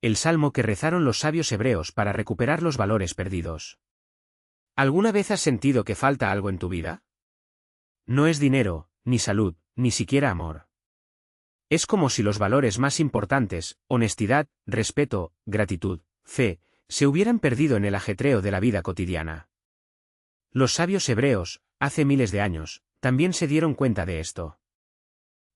el salmo que rezaron los sabios hebreos para recuperar los valores perdidos. ¿Alguna vez has sentido que falta algo en tu vida? No es dinero, ni salud, ni siquiera amor. Es como si los valores más importantes, honestidad, respeto, gratitud, fe, se hubieran perdido en el ajetreo de la vida cotidiana. Los sabios hebreos, hace miles de años, también se dieron cuenta de esto.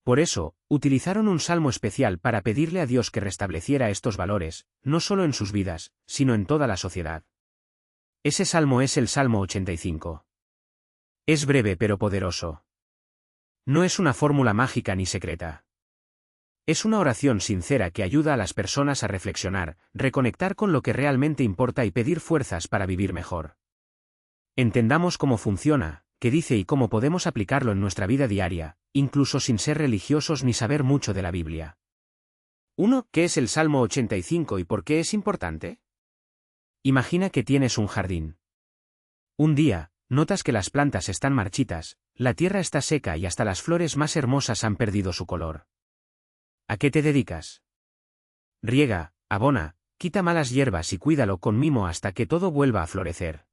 Por eso, utilizaron un salmo especial para pedirle a Dios que restableciera estos valores, no solo en sus vidas, sino en toda la sociedad. Ese salmo es el Salmo 85. Es breve pero poderoso. No es una fórmula mágica ni secreta. Es una oración sincera que ayuda a las personas a reflexionar, reconectar con lo que realmente importa y pedir fuerzas para vivir mejor. Entendamos cómo funciona, qué dice y cómo podemos aplicarlo en nuestra vida diaria, incluso sin ser religiosos ni saber mucho de la Biblia. 1. ¿Qué es el Salmo 85 y por qué es importante? Imagina que tienes un jardín. Un día, notas que las plantas están marchitas, la tierra está seca y hasta las flores más hermosas han perdido su color. ¿A qué te dedicas? Riega, abona, quita malas hierbas y cuídalo con mimo hasta que todo vuelva a florecer.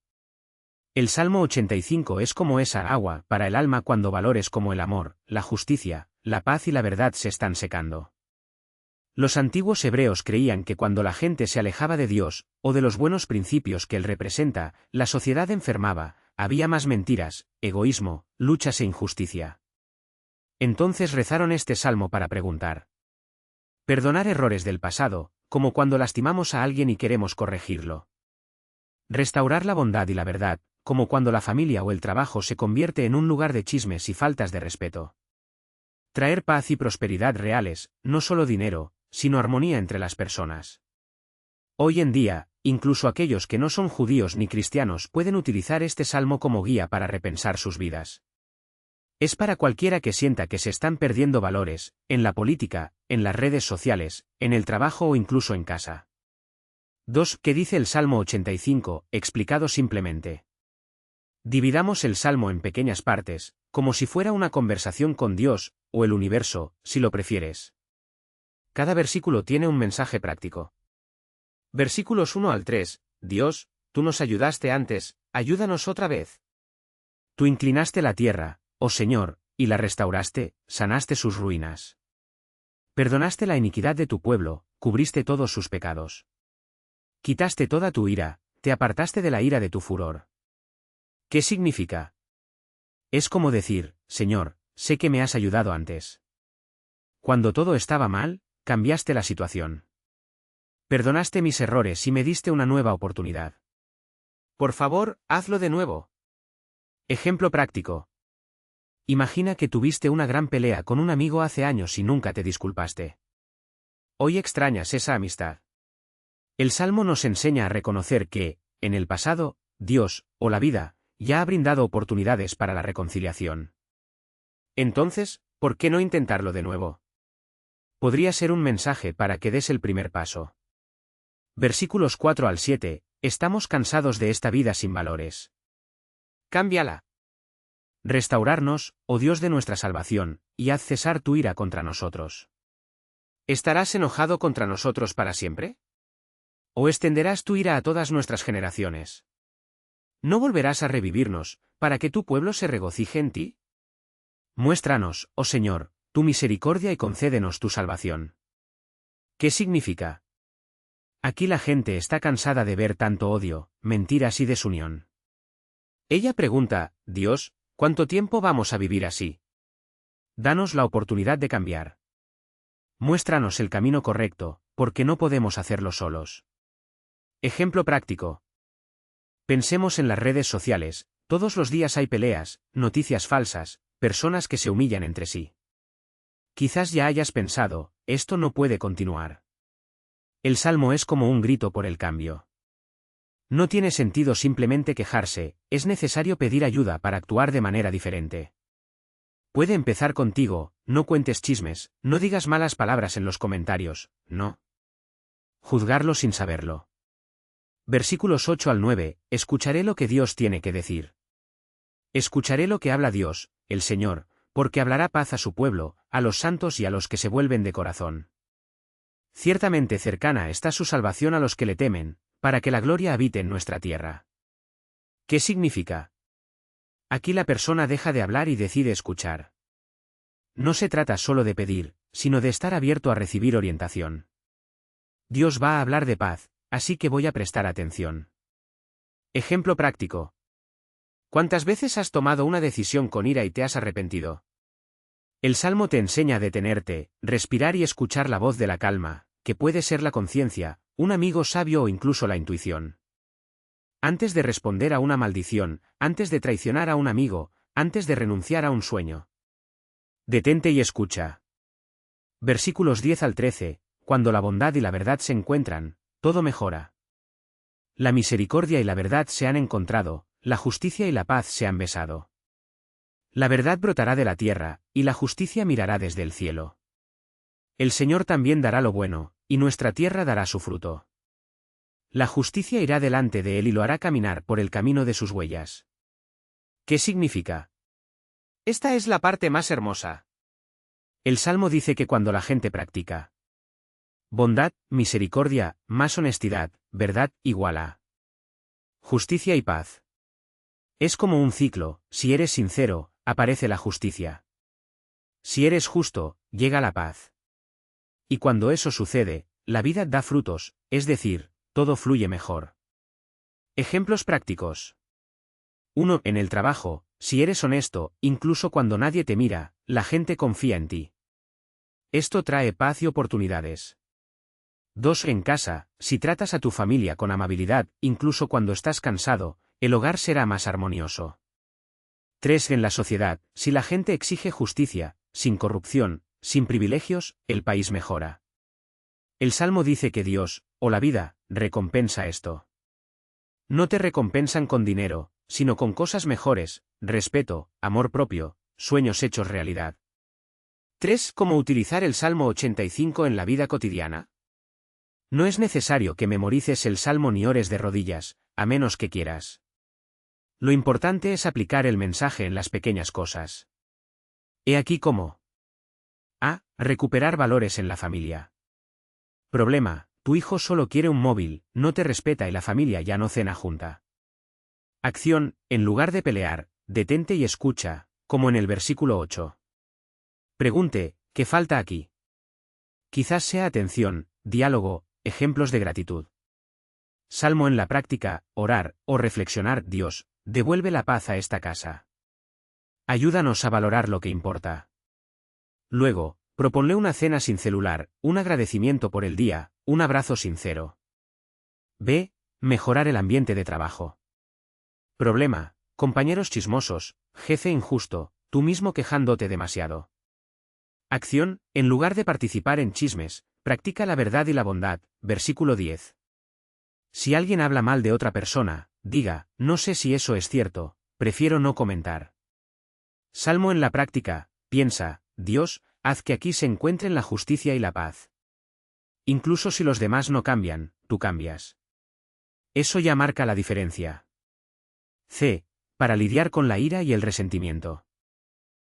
El Salmo 85 es como esa agua para el alma cuando valores como el amor, la justicia, la paz y la verdad se están secando. Los antiguos hebreos creían que cuando la gente se alejaba de Dios, o de los buenos principios que Él representa, la sociedad enfermaba, había más mentiras, egoísmo, luchas e injusticia. Entonces rezaron este salmo para preguntar. Perdonar errores del pasado, como cuando lastimamos a alguien y queremos corregirlo. Restaurar la bondad y la verdad, como cuando la familia o el trabajo se convierte en un lugar de chismes y faltas de respeto. Traer paz y prosperidad reales, no solo dinero, sino armonía entre las personas. Hoy en día, incluso aquellos que no son judíos ni cristianos pueden utilizar este salmo como guía para repensar sus vidas. Es para cualquiera que sienta que se están perdiendo valores, en la política, en las redes sociales, en el trabajo o incluso en casa. 2. ¿Qué dice el Salmo 85, explicado simplemente? Dividamos el Salmo en pequeñas partes, como si fuera una conversación con Dios, o el universo, si lo prefieres. Cada versículo tiene un mensaje práctico. Versículos 1 al 3, Dios, tú nos ayudaste antes, ayúdanos otra vez. Tú inclinaste la tierra, oh Señor, y la restauraste, sanaste sus ruinas. Perdonaste la iniquidad de tu pueblo, cubriste todos sus pecados. Quitaste toda tu ira, te apartaste de la ira de tu furor. ¿Qué significa? Es como decir, Señor, sé que me has ayudado antes. Cuando todo estaba mal, cambiaste la situación. Perdonaste mis errores y me diste una nueva oportunidad. Por favor, hazlo de nuevo. Ejemplo práctico. Imagina que tuviste una gran pelea con un amigo hace años y nunca te disculpaste. Hoy extrañas esa amistad. El Salmo nos enseña a reconocer que, en el pasado, Dios, o la vida, ya ha brindado oportunidades para la reconciliación. Entonces, ¿por qué no intentarlo de nuevo? Podría ser un mensaje para que des el primer paso. Versículos 4 al 7, estamos cansados de esta vida sin valores. Cámbiala. Restaurarnos, oh Dios de nuestra salvación, y haz cesar tu ira contra nosotros. ¿Estarás enojado contra nosotros para siempre? ¿O extenderás tu ira a todas nuestras generaciones? ¿No volverás a revivirnos, para que tu pueblo se regocije en ti? Muéstranos, oh Señor, tu misericordia y concédenos tu salvación. ¿Qué significa? Aquí la gente está cansada de ver tanto odio, mentiras y desunión. Ella pregunta, Dios, ¿cuánto tiempo vamos a vivir así? Danos la oportunidad de cambiar. Muéstranos el camino correcto, porque no podemos hacerlo solos. Ejemplo práctico. Pensemos en las redes sociales, todos los días hay peleas, noticias falsas, personas que se humillan entre sí. Quizás ya hayas pensado, esto no puede continuar. El Salmo es como un grito por el cambio. No tiene sentido simplemente quejarse, es necesario pedir ayuda para actuar de manera diferente. Puede empezar contigo, no cuentes chismes, no digas malas palabras en los comentarios, no. Juzgarlo sin saberlo. Versículos 8 al 9, escucharé lo que Dios tiene que decir. Escucharé lo que habla Dios, el Señor, porque hablará paz a su pueblo, a los santos y a los que se vuelven de corazón. Ciertamente cercana está su salvación a los que le temen, para que la gloria habite en nuestra tierra. ¿Qué significa? Aquí la persona deja de hablar y decide escuchar. No se trata solo de pedir, sino de estar abierto a recibir orientación. Dios va a hablar de paz, así que voy a prestar atención. Ejemplo práctico. ¿Cuántas veces has tomado una decisión con ira y te has arrepentido? El Salmo te enseña a detenerte, respirar y escuchar la voz de la calma, que puede ser la conciencia, un amigo sabio o incluso la intuición. Antes de responder a una maldición, antes de traicionar a un amigo, antes de renunciar a un sueño. Detente y escucha. Versículos 10 al 13, cuando la bondad y la verdad se encuentran, todo mejora. La misericordia y la verdad se han encontrado, la justicia y la paz se han besado. La verdad brotará de la tierra, y la justicia mirará desde el cielo. El Señor también dará lo bueno, y nuestra tierra dará su fruto. La justicia irá delante de él y lo hará caminar por el camino de sus huellas. ¿Qué significa? Esta es la parte más hermosa. El Salmo dice que cuando la gente practica bondad, misericordia, más honestidad, verdad, igual a justicia y paz. Es como un ciclo, si eres sincero, aparece la justicia. Si eres justo, llega la paz. Y cuando eso sucede, la vida da frutos, es decir, todo fluye mejor. Ejemplos prácticos. 1. En el trabajo, si eres honesto, incluso cuando nadie te mira, la gente confía en ti. Esto trae paz y oportunidades. 2. En casa, si tratas a tu familia con amabilidad, incluso cuando estás cansado, el hogar será más armonioso. 3. En la sociedad, si la gente exige justicia, sin corrupción, sin privilegios, el país mejora. El Salmo dice que Dios, o la vida, recompensa esto. No te recompensan con dinero, sino con cosas mejores, respeto, amor propio, sueños hechos realidad. 3. ¿Cómo utilizar el Salmo 85 en la vida cotidiana? No es necesario que memorices el Salmo ni ores de rodillas, a menos que quieras. Lo importante es aplicar el mensaje en las pequeñas cosas. He aquí cómo. A. Recuperar valores en la familia. Problema: tu hijo solo quiere un móvil, no te respeta y la familia ya no cena junta. Acción: en lugar de pelear, detente y escucha, como en el versículo 8. Pregunte: ¿qué falta aquí? Quizás sea atención, diálogo, ejemplos de gratitud. Salmo en la práctica: orar, o reflexionar. Dios, devuelve la paz a esta casa. Ayúdanos a valorar lo que importa. Luego, proponle una cena sin celular, un agradecimiento por el día, un abrazo sincero. B. Mejorar el ambiente de trabajo. Problema: compañeros chismosos, jefe injusto, tú mismo quejándote demasiado. Acción: en lugar de participar en chismes, practica la verdad y la bondad. Versículo 10. Si alguien habla mal de otra persona, diga: no sé si eso es cierto, prefiero no comentar. Salmo en la práctica: piensa: Dios, haz que aquí se encuentren la justicia y la paz. Incluso si los demás no cambian, tú cambias. Eso ya marca la diferencia. C. Para lidiar con la ira y el resentimiento.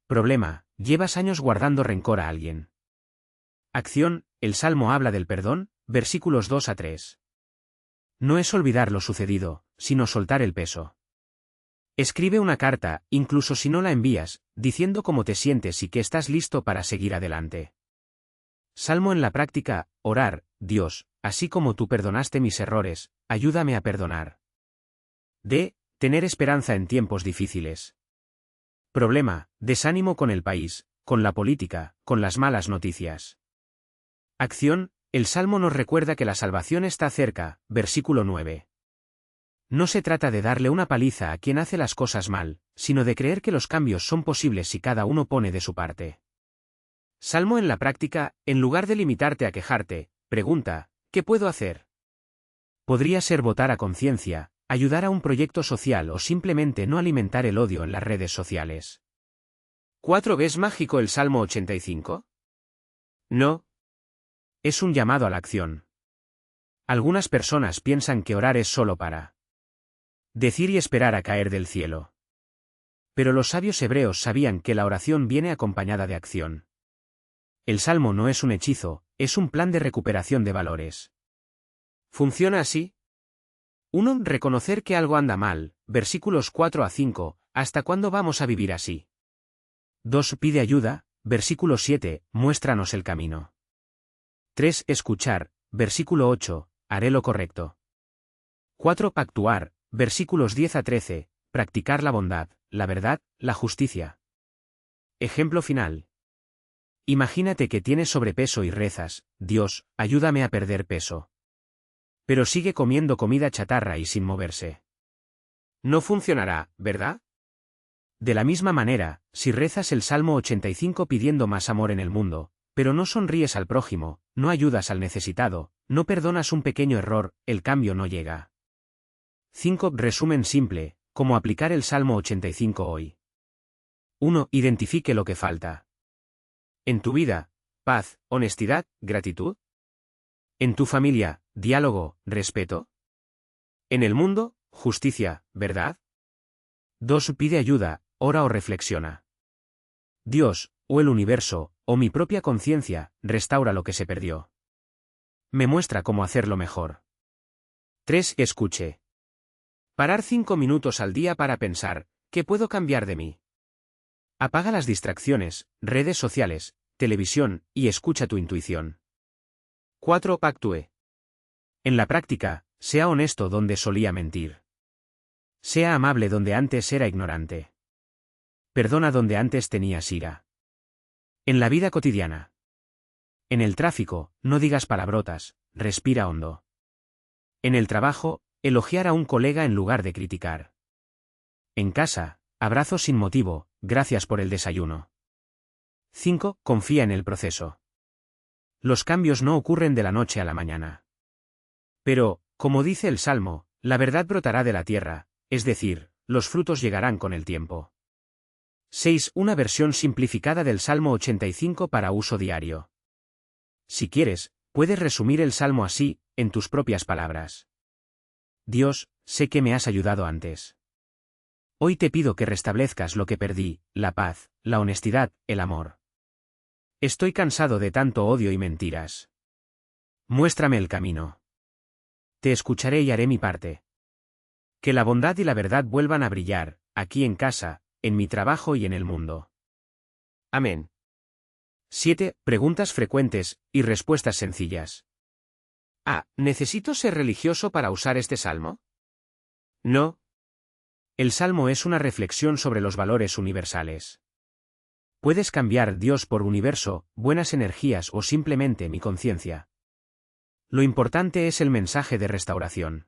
Problema: llevas años guardando rencor a alguien. Acción: el Salmo habla del perdón, versículos 2 a 3. No es olvidar lo sucedido, sino soltar el peso. Escribe una carta, incluso si no la envías, diciendo cómo te sientes y que estás listo para seguir adelante. Salmo en la práctica: orar: Dios, así como tú perdonaste mis errores, ayúdame a perdonar. D. Tener esperanza en tiempos difíciles. Problema: desánimo con el país, con la política, con las malas noticias. Acción: el Salmo nos recuerda que la salvación está cerca, versículo 9. No se trata de darle una paliza a quien hace las cosas mal, sino de creer que los cambios son posibles si cada uno pone de su parte. Salmo en la práctica: en lugar de limitarte a quejarte, pregunta: ¿qué puedo hacer? Podría ser votar a conciencia, ayudar a un proyecto social o simplemente no alimentar el odio en las redes sociales. 4. ¿Ves mágico el Salmo 85? No. Es un llamado a la acción. Algunas personas piensan que orar es solo para decir y esperar a caer del cielo. Pero los sabios hebreos sabían que la oración viene acompañada de acción. El Salmo no es un hechizo, es un plan de recuperación de valores. Funciona así. 1. Reconocer que algo anda mal, versículos 4 a 5, ¿hasta cuándo vamos a vivir así? 2. Pide ayuda, versículo 7, muéstranos el camino. 3. Escuchar, versículo 8, haré lo correcto. 4. Actuar, versículos 10 a 13, practicar la bondad, la verdad, la justicia. Ejemplo final. Imagínate que tienes sobrepeso y rezas, Dios, ayúdame a perder peso. Pero sigue comiendo comida chatarra y sin moverse. No funcionará, ¿verdad? De la misma manera, si rezas el Salmo 85 pidiendo más amor en el mundo, pero no sonríes al prójimo, no ayudas al necesitado, no perdonas un pequeño error, el cambio no llega. 5. Resumen simple, cómo aplicar el Salmo 85 hoy. 1. Identifique lo que falta. En tu vida, paz, honestidad, gratitud. En tu familia, diálogo, respeto. En el mundo, justicia, verdad. 2. Pide ayuda, ora o reflexiona. Dios, o el universo, o mi propia conciencia, restaura lo que se perdió. Me muestra cómo hacerlo mejor. 3. Escuche. Parar 5 minutos al día para pensar, ¿qué puedo cambiar de mí? Apaga las distracciones, redes sociales, televisión, y escucha tu intuición. 4. Actúe. En la práctica, sea honesto donde solía mentir. Sea amable donde antes era ignorante. Perdona donde antes tenías ira. En la vida cotidiana. En el tráfico, no digas palabrotas, respira hondo. En el trabajo, elogiar a un colega en lugar de criticar. En casa, abrazos sin motivo, gracias por el desayuno. 5. Confía en el proceso. Los cambios no ocurren de la noche a la mañana. Pero, como dice el Salmo, la verdad brotará de la tierra, es decir, los frutos llegarán con el tiempo. 6. Una versión simplificada del Salmo 85 para uso diario. Si quieres, puedes resumir el Salmo así, en tus propias palabras. Dios, sé que me has ayudado antes. Hoy te pido que restablezcas lo que perdí, la paz, la honestidad, el amor. Estoy cansado de tanto odio y mentiras. Muéstrame el camino. Te escucharé y haré mi parte. Que la bondad y la verdad vuelvan a brillar, aquí en casa, en mi trabajo y en el mundo. Amén. 7. Preguntas frecuentes, y respuestas sencillas. A. ¿Necesito ser religioso para usar este salmo? No. El salmo es una reflexión sobre los valores universales. Puedes cambiar Dios por universo, buenas energías o simplemente mi conciencia. Lo importante es el mensaje de restauración.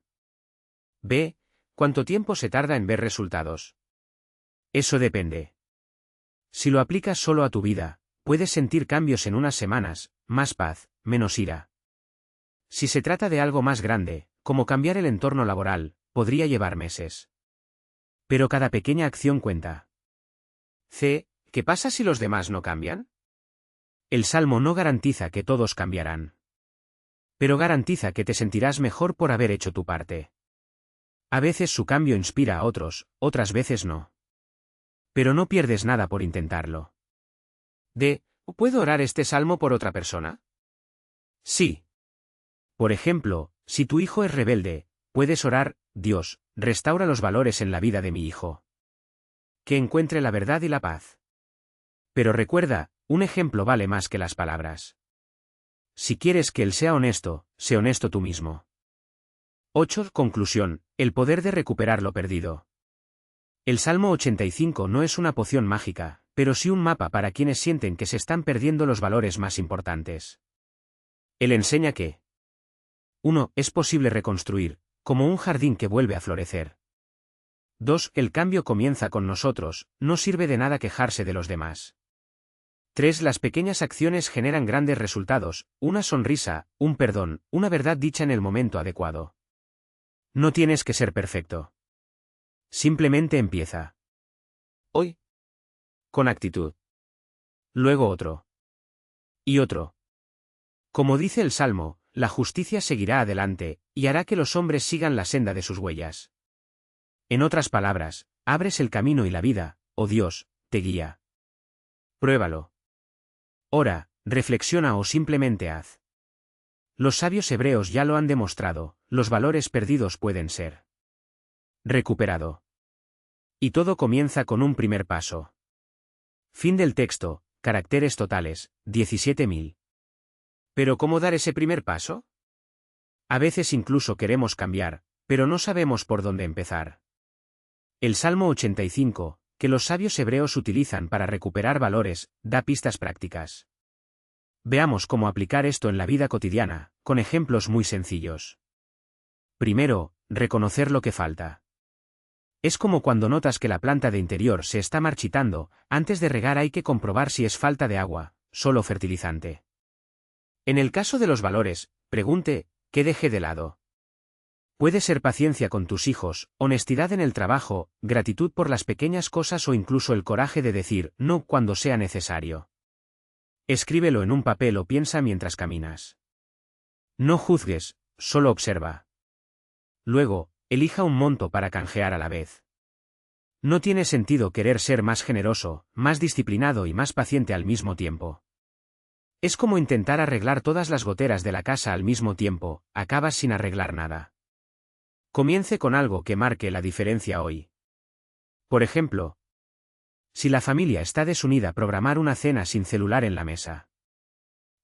B. ¿Cuánto tiempo se tarda en ver resultados? Eso depende. Si lo aplicas solo a tu vida, puedes sentir cambios en unas semanas, más paz, menos ira. Si se trata de algo más grande, como cambiar el entorno laboral, podría llevar meses. Pero cada pequeña acción cuenta. C. ¿Qué pasa si los demás no cambian? El Salmo no garantiza que todos cambiarán. Pero garantiza que te sentirás mejor por haber hecho tu parte. A veces su cambio inspira a otros, otras veces no. Pero no pierdes nada por intentarlo. D. ¿Puedo orar este salmo por otra persona? Sí. Por ejemplo, si tu hijo es rebelde, puedes orar, Dios, restaura los valores en la vida de mi hijo. Que encuentre la verdad y la paz. Pero recuerda, un ejemplo vale más que las palabras. Si quieres que él sea honesto, sé honesto tú mismo. 8. Conclusión, el poder de recuperar lo perdido. El Salmo 85 no es una poción mágica, pero sí un mapa para quienes sienten que se están perdiendo los valores más importantes. Él enseña que 1. Es posible reconstruir, como un jardín que vuelve a florecer. 2. El cambio comienza con nosotros, no sirve de nada quejarse de los demás. 3. Las pequeñas acciones generan grandes resultados, una sonrisa, un perdón, una verdad dicha en el momento adecuado. No tienes que ser perfecto. Simplemente empieza. Hoy. Con actitud. Luego otro. Y otro. Como dice el Salmo, la justicia seguirá adelante, y hará que los hombres sigan la senda de sus huellas. En otras palabras, abres el camino y la vida, oh Dios, te guía. Pruébalo. Ora, reflexiona o simplemente haz. Los sabios hebreos ya lo han demostrado, los valores perdidos pueden ser recuperado. Y todo comienza con un primer paso. Fin del texto, caracteres totales, 17.000. ¿Pero cómo dar ese primer paso? A veces incluso queremos cambiar, pero no sabemos por dónde empezar. El Salmo 85, que los sabios hebreos utilizan para recuperar valores, da pistas prácticas. Veamos cómo aplicar esto en la vida cotidiana, con ejemplos muy sencillos. Primero, reconocer lo que falta. Es como cuando notas que la planta de interior se está marchitando, antes de regar hay que comprobar si es falta de agua, solo fertilizante. En el caso de los valores, pregunte, ¿qué dejé de lado? Puede ser paciencia con tus hijos, honestidad en el trabajo, gratitud por las pequeñas cosas o incluso el coraje de decir no cuando sea necesario. Escríbelo en un papel o piensa mientras caminas. No juzgues, solo observa. Luego, elija un monto para canjear a la vez. No tiene sentido querer ser más generoso, más disciplinado y más paciente al mismo tiempo. Es como intentar arreglar todas las goteras de la casa al mismo tiempo, acabas sin arreglar nada. Comience con algo que marque la diferencia hoy. Por ejemplo, si la familia está desunida, programar una cena sin celular en la mesa.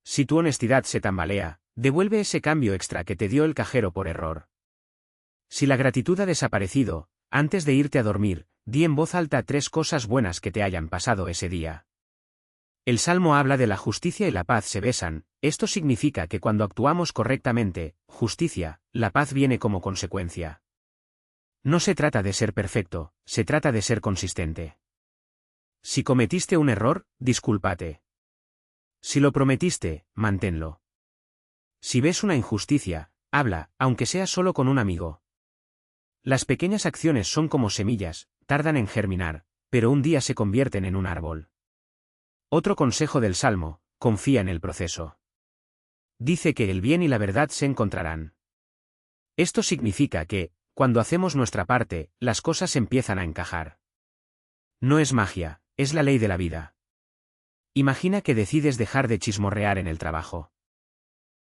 Si tu honestidad se tambalea, devuelve ese cambio extra que te dio el cajero por error. Si la gratitud ha desaparecido, antes de irte a dormir, di en voz alta 3 cosas buenas que te hayan pasado ese día. El Salmo habla de la justicia y la paz se besan, esto significa que cuando actuamos correctamente, justicia, la paz viene como consecuencia. No se trata de ser perfecto, se trata de ser consistente. Si cometiste un error, discúlpate. Si lo prometiste, manténlo. Si ves una injusticia, habla, aunque sea solo con un amigo. Las pequeñas acciones son como semillas, tardan en germinar, pero un día se convierten en un árbol. Otro consejo del Salmo, confía en el proceso. Dice que el bien y la verdad se encontrarán. Esto significa que, cuando hacemos nuestra parte, las cosas empiezan a encajar. No es magia, es la ley de la vida. Imagina que decides dejar de chismorrear en el trabajo.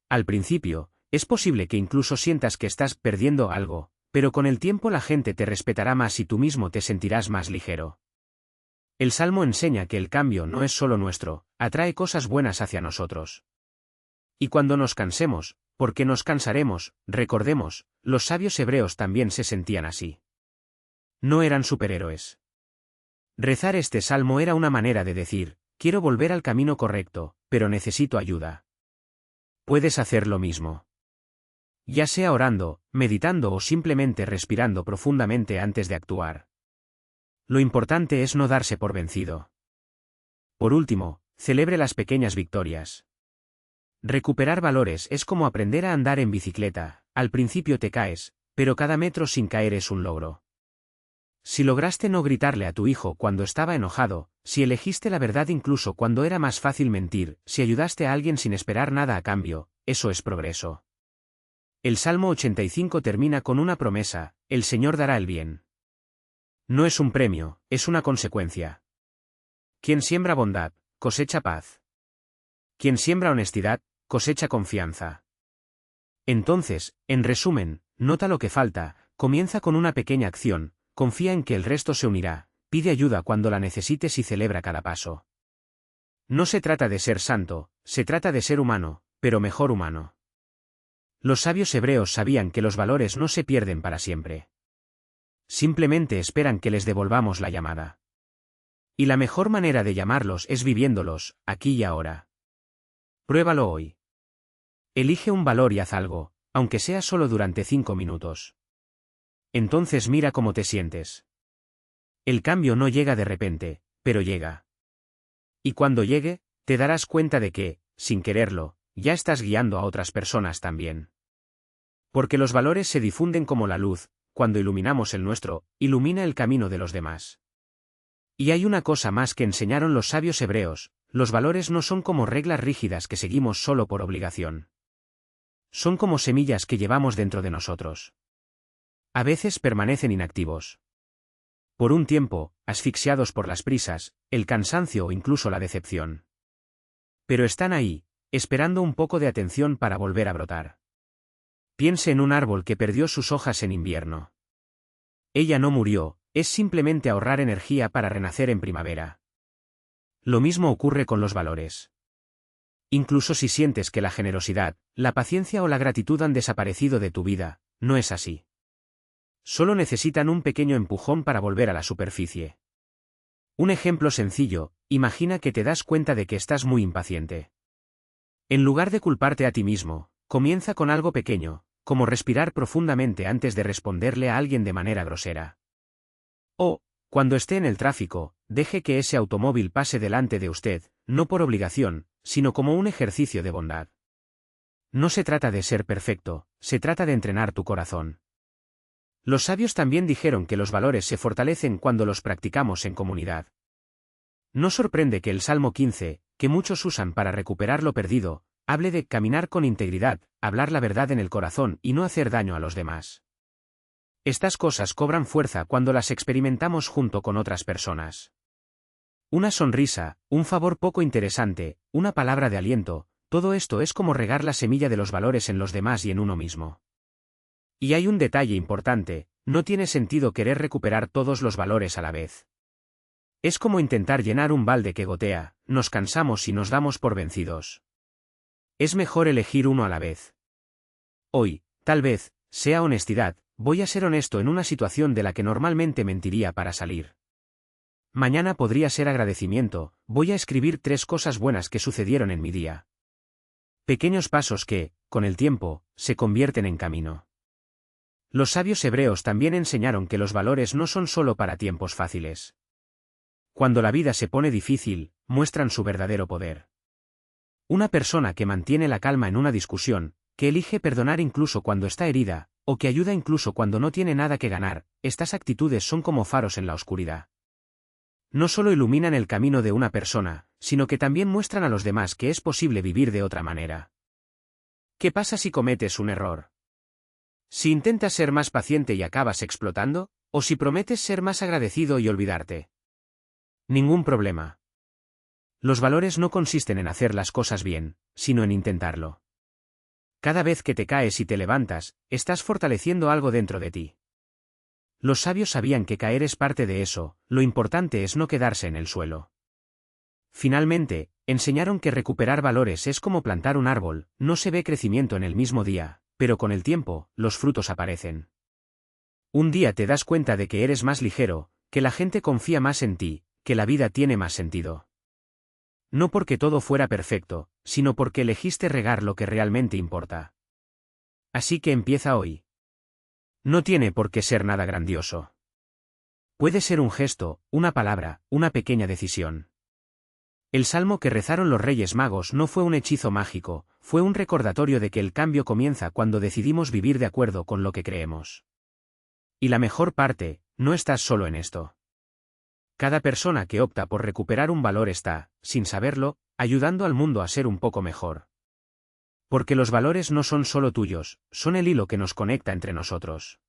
Al principio, es posible que incluso sientas que estás perdiendo algo, pero con el tiempo la gente te respetará más y tú mismo te sentirás más ligero. El Salmo enseña que el cambio no es solo nuestro, atrae cosas buenas hacia nosotros. Y cuando nos cansemos, porque nos cansaremos, recordemos, los sabios hebreos también se sentían así. No eran superhéroes. Rezar este salmo era una manera de decir, quiero volver al camino correcto, pero necesito ayuda. Puedes hacer lo mismo. Ya sea orando, meditando o simplemente respirando profundamente antes de actuar. Lo importante es no darse por vencido. Por último, celebre las pequeñas victorias. Recuperar valores es como aprender a andar en bicicleta, al principio te caes, pero cada metro sin caer es un logro. Si lograste no gritarle a tu hijo cuando estaba enojado, si elegiste la verdad incluso cuando era más fácil mentir, si ayudaste a alguien sin esperar nada a cambio, eso es progreso. El Salmo 85 termina con una promesa, el Señor dará el bien. No es un premio, es una consecuencia. Quien siembra bondad, cosecha paz. Quien siembra honestidad, cosecha confianza. Entonces, en resumen, nota lo que falta, comienza con una pequeña acción, confía en que el resto se unirá, pide ayuda cuando la necesites y celebra cada paso. No se trata de ser santo, se trata de ser humano, pero mejor humano. Los sabios hebreos sabían que los valores no se pierden para siempre. Simplemente esperan que les devolvamos la llamada. Y la mejor manera de llamarlos es viviéndolos, aquí y ahora. Pruébalo hoy. Elige un valor y haz algo, aunque sea solo durante 5 minutos. Entonces mira cómo te sientes. El cambio no llega de repente, pero llega. Y cuando llegue, te darás cuenta de que, sin quererlo, ya estás guiando a otras personas también. Porque los valores se difunden como la luz, cuando iluminamos el nuestro, ilumina el camino de los demás. Y hay una cosa más que enseñaron los sabios hebreos, los valores no son como reglas rígidas que seguimos solo por obligación. Son como semillas que llevamos dentro de nosotros. A veces permanecen inactivos. Por un tiempo, asfixiados por las prisas, el cansancio o incluso la decepción. Pero están ahí, esperando un poco de atención para volver a brotar. Piense en un árbol que perdió sus hojas en invierno. Ella no murió, es simplemente ahorrar energía para renacer en primavera. Lo mismo ocurre con los valores. Incluso si sientes que la generosidad, la paciencia o la gratitud han desaparecido de tu vida, no es así. Solo necesitan un pequeño empujón para volver a la superficie. Un ejemplo sencillo, imagina que te das cuenta de que estás muy impaciente. En lugar de culparte a ti mismo, comienza con algo pequeño, como respirar profundamente antes de responderle a alguien de manera grosera. O, cuando esté en el tráfico, deje que ese automóvil pase delante de usted, no por obligación, sino como un ejercicio de bondad. No se trata de ser perfecto, se trata de entrenar tu corazón. Los sabios también dijeron que los valores se fortalecen cuando los practicamos en comunidad. No sorprende que el Salmo 15, que muchos usan para recuperar lo perdido, hable de caminar con integridad, hablar la verdad en el corazón y no hacer daño a los demás. Estas cosas cobran fuerza cuando las experimentamos junto con otras personas. Una sonrisa, un favor poco interesante, una palabra de aliento, todo esto es como regar la semilla de los valores en los demás y en uno mismo. Y hay un detalle importante, no tiene sentido querer recuperar todos los valores a la vez. Es como intentar llenar un balde que gotea, nos cansamos y nos damos por vencidos. Es mejor elegir uno a la vez. Hoy, tal vez, sea honestidad, voy a ser honesto en una situación de la que normalmente mentiría para salir. Mañana podría ser agradecimiento, voy a escribir 3 cosas buenas que sucedieron en mi día. Pequeños pasos que, con el tiempo, se convierten en camino. Los sabios hebreos también enseñaron que los valores no son solo para tiempos fáciles. Cuando la vida se pone difícil, muestran su verdadero poder. Una persona que mantiene la calma en una discusión, que elige perdonar incluso cuando está herida, o que ayuda incluso cuando no tiene nada que ganar, estas actitudes son como faros en la oscuridad. No solo iluminan el camino de una persona, sino que también muestran a los demás que es posible vivir de otra manera. ¿Qué pasa si cometes un error? Si intentas ser más paciente y acabas explotando, o si prometes ser más agradecido y olvidarte. Ningún problema. Los valores no consisten en hacer las cosas bien, sino en intentarlo. Cada vez que te caes y te levantas, estás fortaleciendo algo dentro de ti. Los sabios sabían que caer es parte de eso, lo importante es no quedarse en el suelo. Finalmente, enseñaron que recuperar valores es como plantar un árbol, no se ve crecimiento en el mismo día, pero con el tiempo, los frutos aparecen. Un día te das cuenta de que eres más ligero, que la gente confía más en ti, que la vida tiene más sentido. No porque todo fuera perfecto, sino porque elegiste regar lo que realmente importa. Así que empieza hoy. No tiene por qué ser nada grandioso. Puede ser un gesto, una palabra, una pequeña decisión. El salmo que rezaron los Reyes Magos no fue un hechizo mágico, fue un recordatorio de que el cambio comienza cuando decidimos vivir de acuerdo con lo que creemos. Y la mejor parte, no estás solo en esto. Cada persona que opta por recuperar un valor está, sin saberlo, ayudando al mundo a ser un poco mejor. Porque los valores no son solo tuyos, son el hilo que nos conecta entre nosotros.